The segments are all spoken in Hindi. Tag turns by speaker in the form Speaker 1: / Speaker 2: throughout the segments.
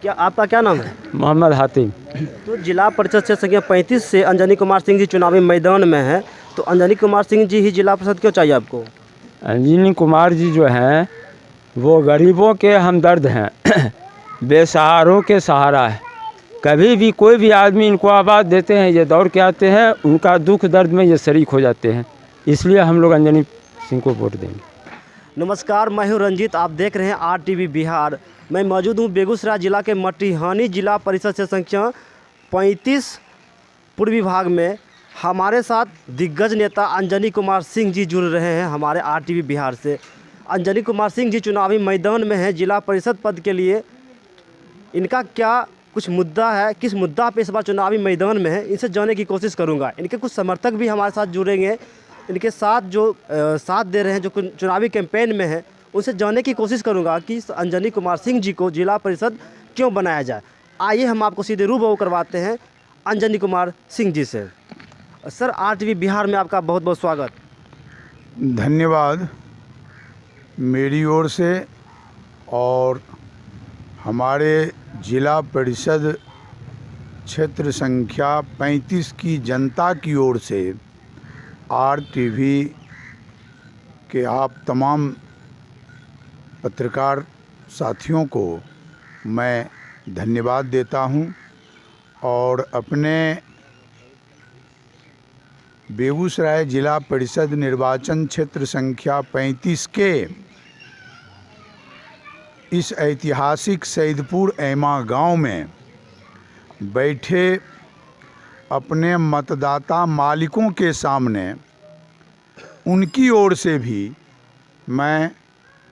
Speaker 1: क्या आपका क्या नाम है?
Speaker 2: मोहम्मद हातिम।
Speaker 1: तो जिला परिषद क्षेत्र संख्या 35 से अंजनी कुमार सिंह जी चुनावी मैदान में हैं, तो अंजनी कुमार सिंह जी ही जिला परिषद क्यों चाहिए आपको?
Speaker 2: अंजनी कुमार जी जो हैं वो गरीबों के हमदर्द हैं बेसहारों के सहारा है। कभी भी कोई भी आदमी इनको आवाज़ देते हैं ये दौड़ के आते हैं, उनका दुख दर्द में ये शरीक हो जाते हैं। इसलिए हम लोग अंजनी सिंह को वोट देंगे।
Speaker 1: नमस्कार, मैं हूं रंजीत, आप देख रहे हैं RTV बिहार। मैं मौजूद हूं बेगूसराय जिला के मटिहानी जिला परिषद से संख्या 35 पूर्वी भाग में। हमारे साथ दिग्गज नेता अंजनी कुमार सिंह जी जुड़ रहे हैं हमारे RTV बिहार से। अंजनी कुमार सिंह जी चुनावी मैदान में हैं जिला परिषद पद के लिए। इनका क्या कुछ मुद्दा है, किस मुद्दा पे इस बार चुनावी मैदान में है, इनसे जानने की कोशिश करूंगा। इनके कुछ समर्थक भी हमारे साथ जुड़ेंगे, इनके साथ जो साथ दे रहे हैं, जो चुनावी कैंपेन में हैं, उनसे जानने की कोशिश करूंगा कि अंजनी कुमार सिंह जी को जिला परिषद क्यों बनाया जाए। आइए हम आपको सीधे रूबरू करवाते हैं अंजनी कुमार सिंह जी से। सर, RTV बिहार में आपका बहुत बहुत स्वागत।
Speaker 3: धन्यवाद मेरी ओर से और हमारे जिला परिषद क्षेत्र संख्या 35 की जनता की ओर से RTV के आप तमाम पत्रकार साथियों को मैं धन्यवाद देता हूं और अपने बेगूसराय जिला परिषद निर्वाचन क्षेत्र संख्या 35 के इस ऐतिहासिक सैदपुर ऐमा गांव में बैठे अपने मतदाता मालिकों के सामने उनकी ओर से भी मैं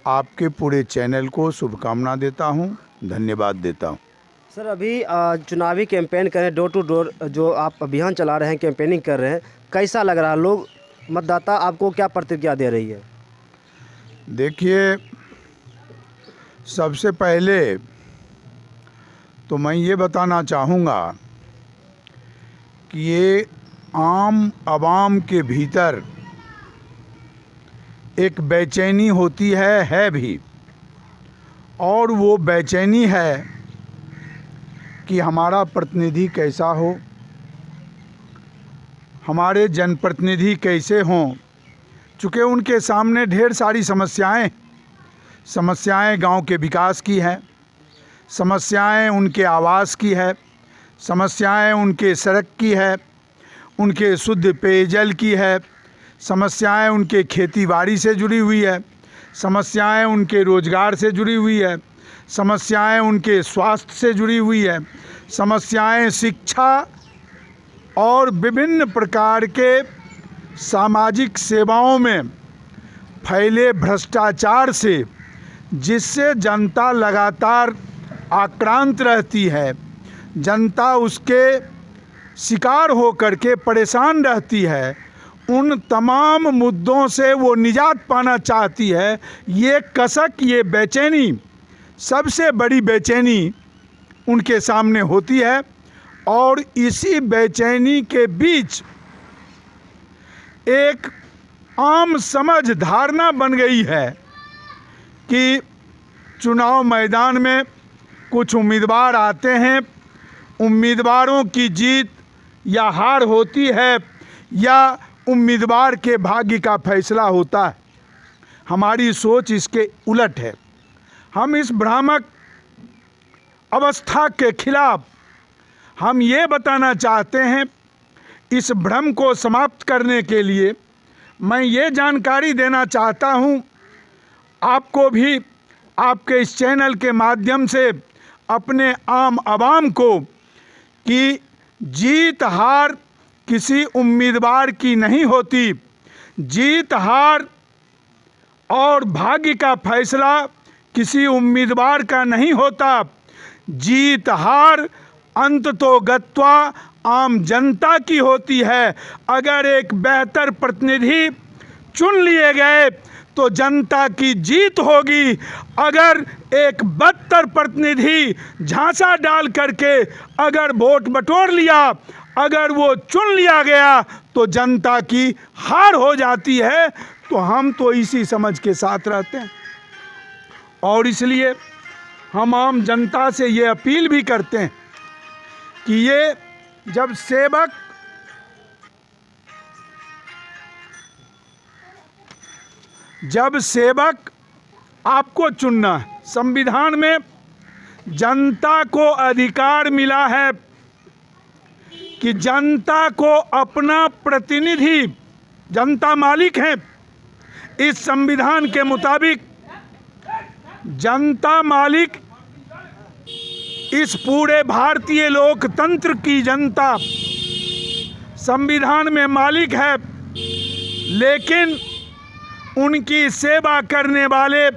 Speaker 3: आपके पूरे चैनल को शुभकामना देता हूं, धन्यवाद देता हूं।
Speaker 1: सर, अभी चुनावी कैंपेन कर रहे हैं, डोर टू डोर जो आप अभियान चला रहे हैं, कैंपेनिंग कर रहे हैं, कैसा लग रहा है? लोग मतदाता आपको क्या प्रतिक्रिया दे रही है?
Speaker 3: देखिए, सबसे पहले तो मैं ये बताना चाहूँगा कि ये आम आवाम के भीतर एक बेचैनी होती है भी, और वो बेचैनी है कि हमारा प्रतिनिधि कैसा हो, हमारे जनप्रतिनिधि कैसे हों। चूँकि उनके सामने ढेर सारी समस्याएं गांव के विकास की है, समस्याएं उनके आवास की है, समस्याएं उनके सड़क की है, उनके शुद्ध पेयजल की है, समस्याएं उनके खेतीबाड़ी से जुड़ी हुई है, समस्याएं उनके रोजगार से जुड़ी हुई है, समस्याएं उनके स्वास्थ्य से जुड़ी हुई है, समस्याएं शिक्षा और विभिन्न प्रकार के सामाजिक सेवाओं में फैले भ्रष्टाचार से जिससे जनता लगातार आक्रांत रहती है, जनता उसके शिकार होकर के परेशान रहती है, उन तमाम मुद्दों से वो निजात पाना चाहती है। ये कसक, ये बेचैनी, सबसे बड़ी बेचैनी उनके सामने होती है। और इसी बेचैनी के बीच एक आम समझ धारणा बन गई है कि चुनाव मैदान में कुछ उम्मीदवार आते हैं, उम्मीदवारों की जीत या हार होती है या उम्मीदवार के भाग्य का फैसला होता है। हमारी सोच इसके उलट है। हम इस भ्रामक अवस्था के खिलाफ हम ये बताना चाहते हैं, इस भ्रम को समाप्त करने के लिए मैं ये जानकारी देना चाहता हूँ आपको भी, आपके इस चैनल के माध्यम से अपने आम आवाम को, कि जीत हार किसी उम्मीदवार की नहीं होती। जीत हार और भाग्य का फैसला किसी उम्मीदवार का नहीं होता। जीत हार अंततोगत्वा आम जनता की होती है। अगर एक बेहतर प्रतिनिधि चुन लिए गए तो जनता की जीत होगी। अगर एक बदतर प्रतिनिधि झांसा डाल करके अगर वोट बटोर लिया, अगर वो चुन लिया गया तो जनता की हार हो जाती है। तो हम तो इसी समझ के साथ रहते हैं और इसलिए हम आम जनता से ये अपील भी करते हैं कि ये जब सेवक आपको चुनना है, संविधान में जनता को अधिकार मिला है कि जनता को अपना प्रतिनिधि, जनता मालिक है, इस संविधान के मुताबिक जनता मालिक, इस पूरे भारतीय लोकतंत्र की जनता संविधान में मालिक है। लेकिन उनकी सेवा करने वाले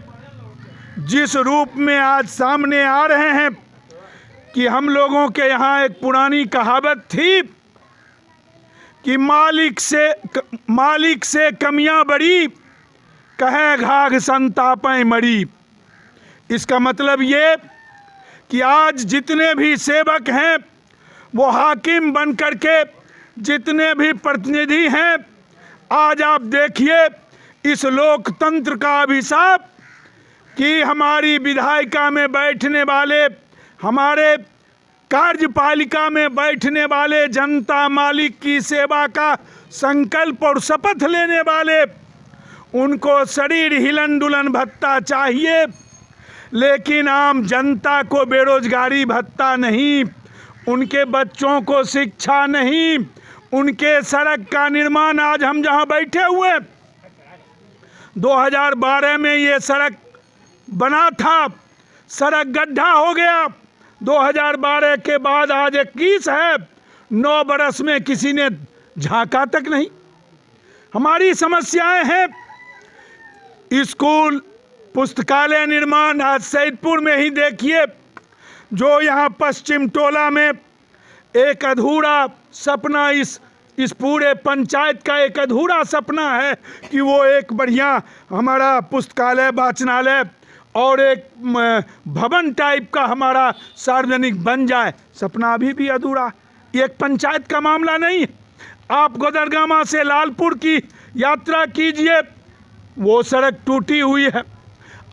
Speaker 3: जिस रूप में आज सामने आ रहे हैं कि हम लोगों के यहाँ एक पुरानी कहावत थी कि मालिक से कमियां बड़ी, कहे घाघ संतापें मरी। इसका मतलब ये कि आज जितने भी सेवक हैं वो हाकिम बन करके, जितने भी प्रतिनिधि हैं, आज आप देखिए इस लोकतंत्र का अभिशाप कि हमारी विधायिका में बैठने वाले, हमारे कार्यपालिका में बैठने वाले, जनता मालिक की सेवा का संकल्प और शपथ लेने वाले, उनको शरीर हिलन डुलन भत्ता चाहिए, लेकिन आम जनता को बेरोजगारी भत्ता नहीं, उनके बच्चों को शिक्षा नहीं, उनके सड़क का निर्माण। आज हम जहां बैठे हुए 2012 में ये सड़क बना था, सड़क गड्ढा हो गया। 2012 के बाद आज 21 है, 9 बरस में किसी ने झांका तक नहीं। हमारी समस्याएं हैं स्कूल, पुस्तकालय निर्माण। आज सैदपुर में ही देखिए, जो यहाँ पश्चिम टोला में एक अधूरा सपना, इस पूरे पंचायत का एक अधूरा सपना है कि वो एक बढ़िया हमारा पुस्तकालय, वाचनालय और एक भवन टाइप का हमारा सार्वजनिक बन जाए। सपना अभी भी अधूरा। ये एक पंचायत का मामला नहीं है। आप गोदरगामा से लालपुर की यात्रा कीजिए, वो सड़क टूटी हुई है।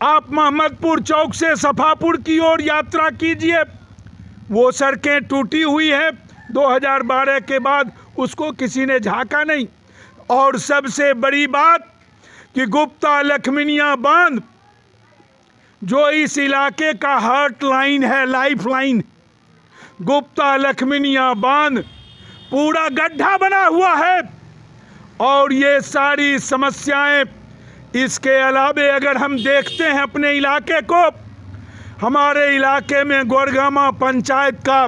Speaker 3: आप मोहम्मदपुर चौक से सफापुर की ओर यात्रा कीजिए, वो सड़कें टूटी हुई है। 2012 के बाद उसको किसी ने झांका नहीं। और सबसे बड़ी बात कि गुप्ता लखमिनिया बांध, जो इस इलाके का हार्ट लाइन है, लाइफ लाइन, गुप्ता लखमिनिया बांध पूरा गड्ढा बना हुआ है। और ये सारी समस्याएं, इसके अलावे अगर हम देखते हैं अपने इलाके को, हमारे इलाके में गोरगामा पंचायत का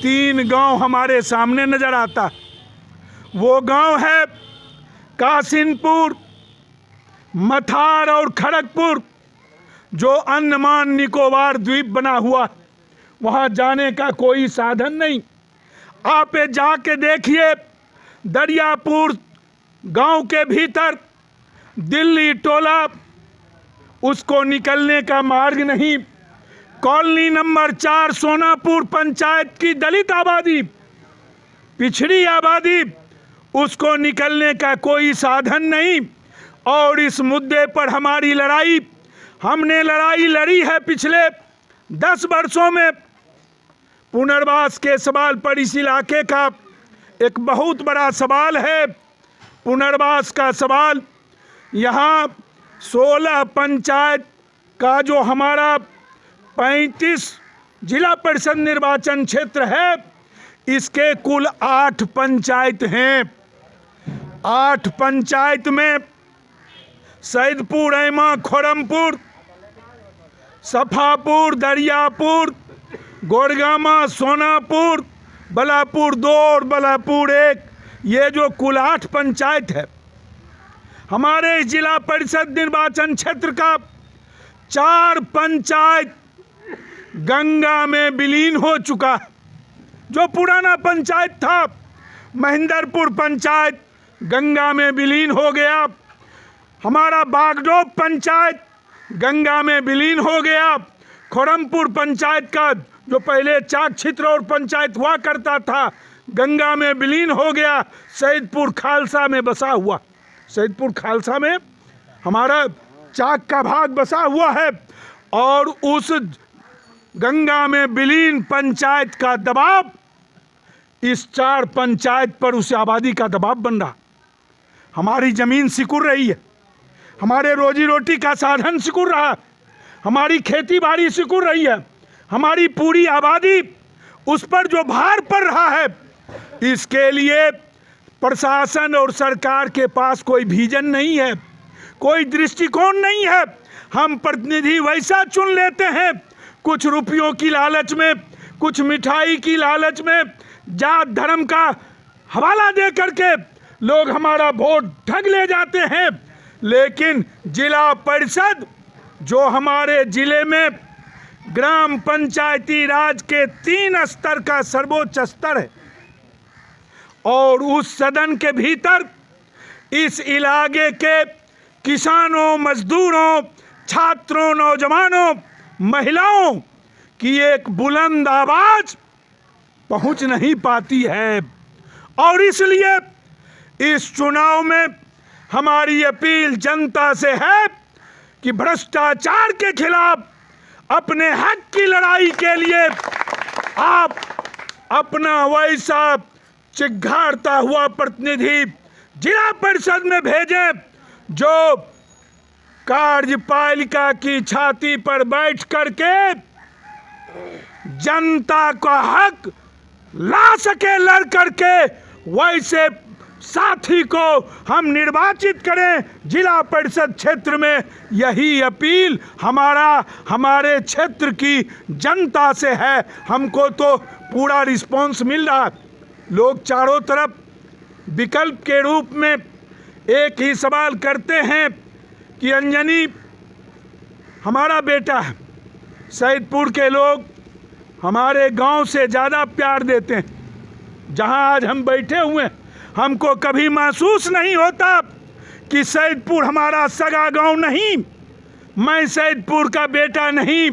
Speaker 3: 3 गांव हमारे सामने नजर आता। वो गांव है कासिनपुर, मथार और खड़गपुर, जो अंडमान निकोबार द्वीप बना हुआ। वहाँ जाने का कोई साधन नहीं। आप जाके देखिए, दरियापुर गांव के भीतर दिल्ली टोला, उसको निकलने का मार्ग नहीं। कॉलोनी नंबर 4 सोनापुर पंचायत की दलित आबादी, पिछड़ी आबादी, उसको निकलने का कोई साधन नहीं। और इस मुद्दे पर हमारी लड़ाई, हमने लड़ाई लड़ी है पिछले 10 वर्षों में। पुनर्वास के सवाल पर इस इलाके का एक बहुत बड़ा सवाल है। पुनर्वास का सवाल, यहाँ 16 पंचायत का जो हमारा 35 जिला परिषद निर्वाचन क्षेत्र है, इसके कुल 8 पंचायत हैं। 8 पंचायत में सैदपुर, ऐमा, खोरमपुर, सफापुर, दरियापुर, गोरगामा, सोनापुर, बलापुर 2 और बलापुर 1, ये जो कुल 8 पंचायत है, हमारे जिला परिषद निर्वाचन क्षेत्र का 4 पंचायत गंगा में विलीन हो चुका। जो पुराना पंचायत था, महेंद्रपुर पंचायत गंगा में विलीन हो गया। हमारा बागडोब पंचायत गंगा में विलीन हो गया। खोरमपुर पंचायत का जो पहले चाक छित्रौर पंचायत हुआ करता था, गंगा में विलीन हो गया। सैदपुर खालसा में बसा हुआ, सैदपुर खालसा में हमारा चाक का भाग बसा हुआ है। और उस गंगा में विलीन पंचायत का दबाव इस 4 पंचायत पर उस आबादी का दबाव बन रहा। हमारी जमीन सिकुड़ रही है, हमारे रोजी रोटी का साधन सिकुड़ रहा है, हमारी खेती बाड़ी सिकुड़ रही है, हमारी पूरी आबादी उस पर जो भार पड़ रहा है, इसके लिए प्रशासन और सरकार के पास कोई विजन नहीं है, कोई दृष्टिकोण नहीं है। हम प्रतिनिधि वैसा चुन लेते हैं, कुछ रुपयों की लालच में, कुछ मिठाई की लालच में, जात धर्म का हवाला दे करके लोग हमारा वोट ठग ले जाते हैं। लेकिन जिला परिषद जो हमारे जिले में ग्राम पंचायती राज के 3 स्तर का सर्वोच्च स्तर है, और उस सदन के भीतर इस इलाके के किसानों, मजदूरों, छात्रों, नौजवानों, महिलाओं की एक बुलंद आवाज पहुंच नहीं पाती है। और इसलिए इस चुनाव में हमारी अपील जनता से है कि भ्रष्टाचार के खिलाफ अपने हक की लड़ाई के लिए आप अपना वैसा चिघाड़ता हुआ प्रतिनिधि जिला परिषद में भेजें जो कार्यपालिका की छाती पर बैठ करके जनता का हक ला सके लड़ करके, वैसे साथी को हम निर्वाचित करें जिला परिषद क्षेत्र में। यही अपील हमारे क्षेत्र की जनता से है। हमको तो पूरा रिस्पांस मिल रहा, लोग चारों तरफ विकल्प के रूप में एक ही सवाल करते हैं कि अंजनी हमारा बेटा है। सैदपुर के लोग हमारे गांव से ज़्यादा प्यार देते हैं। जहां आज हम बैठे हुए हैं, हमको कभी महसूस नहीं होता कि सैदपुर हमारा सगा गांव नहीं, मैं सैदपुर का बेटा नहीं।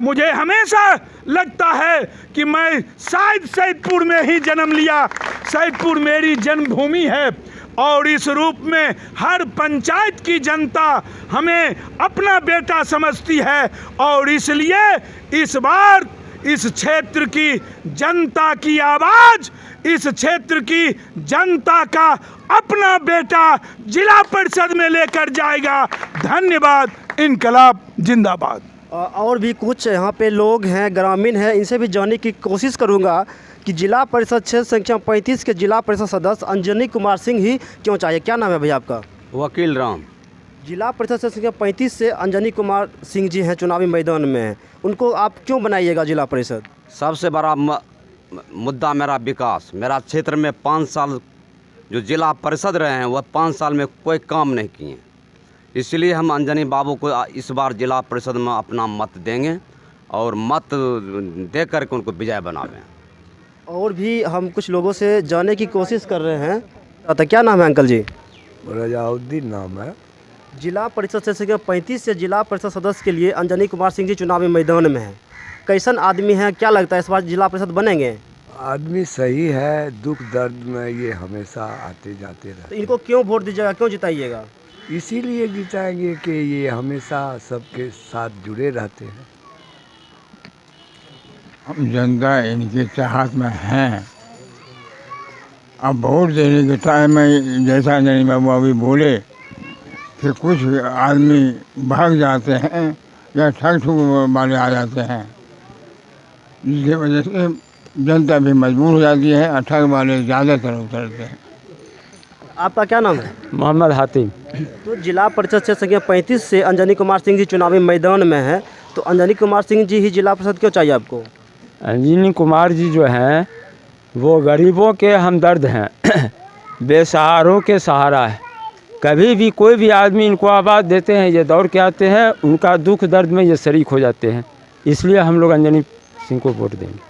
Speaker 3: मुझे हमेशा लगता है कि मैं शायद सैदपुर में ही जन्म लिया, सैदपुर मेरी जन्मभूमि है। और इस रूप में हर पंचायत की जनता हमें अपना बेटा समझती है, और इसलिए इस बार इस क्षेत्र की जनता की आवाज, इस क्षेत्र की जनता का अपना बेटा जिला परिषद में लेकर जाएगा। धन्यवाद। इनकलाब जिंदाबाद।
Speaker 1: और भी कुछ यहाँ पे लोग हैं, ग्रामीण हैं, इनसे भी जानने की कोशिश करूँगा कि जिला परिषद क्षेत्र संख्या 35 के जिला परिषद सदस्य अंजनी कुमार सिंह ही क्यों चाहिए। क्या नाम है भैया आपका?
Speaker 4: वकील राम।
Speaker 1: जिला परिषद क्षेत्र संख्या 35 से अंजनी कुमार सिंह जी हैं, चुनावी मैदान में हैं, उनको आप क्यों बनाइएगा जिला परिषद?
Speaker 4: सबसे बड़ा मुद्दा मेरा विकास। मेरा क्षेत्र में 5 साल जो जिला परिषद रहे हैं वह 5 साल में कोई काम नहीं किए, इसलिए हम अंजनी बाबू को इस बार जिला परिषद में अपना मत देंगे और मत दे करके उनको विजय बनावें।
Speaker 1: और भी हम कुछ लोगों से जानने की कोशिश कर रहे हैं। तो क्या नाम है अंकल जी?
Speaker 5: रजाउद्दीन नाम है।
Speaker 1: जिला परिषद क्षेत्र संख्या 35 से जिला परिषद सदस्य के लिए अंजनी कुमार सिंह जी चुनावी मैदान में हैं। कैसन आदमी है, क्या लगता है इस बार जिला परिषद बनेंगे?
Speaker 5: आदमी सही है, दुख दर्द में ये हमेशा आते जाते रहते।
Speaker 1: तो इनको क्यों वोट दीजिएगा, क्यों जिताइएगा?
Speaker 5: इसीलिए जिताएंगे कि ये हमेशा सबके साथ जुड़े रहते हैं।
Speaker 6: हम जनता इनके चाहत में हैं। अब वोट देने के टाइम में जैसा अंजनी बाबू अभी बोले कि कुछ आदमी भाग जाते हैं या ठग ठुग वाले आ जाते हैं, जिसकी वजह से जनता भी मजबूर हो जाती है और ठग वाले ज़्यादातर उतरते हैं।
Speaker 1: आपका क्या नाम है?
Speaker 2: मोहम्मद हातिम।
Speaker 1: तो जिला परिषद क्षेत्र संख्या 35 से अंजनी कुमार सिंह जी चुनावी मैदान में है, तो अंजनी कुमार सिंह जी ही जिला परिषद क्यों चाहिए आपको?
Speaker 2: अंजनी कुमार जी जो हैं वो गरीबों के हमदर्द हैं, बेसहारों के सहारा है। कभी भी कोई भी आदमी इनको आवाज़ देते हैं, ये दौड़ के आते हैं, उनका दुख दर्द में ये शरीक हो जाते हैं। इसलिए हम लोग अंजनी सिंह को वोट देंगे।